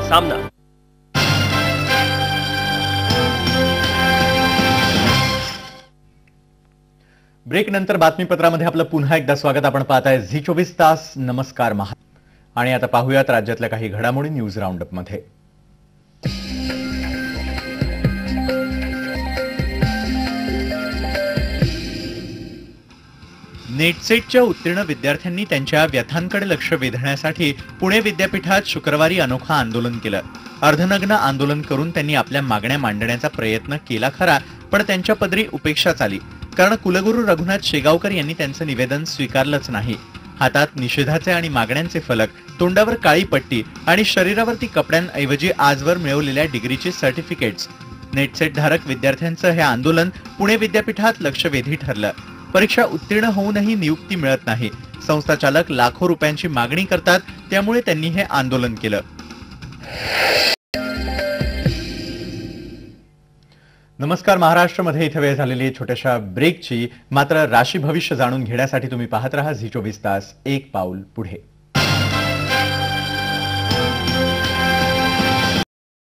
सामना। ब्रेक नंतर बातमीपत्रामध्ये आपलं पुन्हा एकदा स्वागत। आपण पाहताय झी 24 तास। नमस्कार आणि आता पाहूयात राज्यातल्या काही घडामोडी न्यूज राऊंडअप मध्ये। नेटसेटच्या उत्तीर्ण विद्यार्थ्यांनी त्यांच्या व्यथांकडे लक्ष वेधण्यासाठी पुणे विद्यापीठात शुक्रवारी अनोखं आंदोलन केलं। अर्धनग्न आंदोलन करून त्यांनी आपल्या मागण्या मांडण्याचा प्रयत्न केला खरा, पण त्यांच्या पदरी उपेक्षाच आली, कारण कुलगुरू रघुनाथ शेगावकर यांनी त्यांचं निवेदन स्वीकारलंच नाही। हातात निषेधाचे आणि मागण्यांचे फलक, तोंडावर काळी पट्टी आणि शरीरावरती कपड्यांऐवजी आजवर मिळवलेल्या डिग्रीची सर्टिफिकेट्स। नेटसेट धारक विद्यार्थ्यांचं हे आंदोलन पुणे विद्यापीठात लक्षवेधी ठरलं। परीक्षा उत्तीर्ण होऊनही नियुक्ती मिळत नाही। संस्था चालक लाखो रुपयांची मागणी करतात, त्यामुळे त्यांनी हे आंदोलन केलं। नमस्कार महाराष्ट्रमध्ये इथे वेळ झालेली छोट्याशा ब्रेकची। मात्र राशी भविष्य जाणून घेण्यासाठी तुम्ही पाहत राहा झी 24 तास, एक पाऊल पुढे।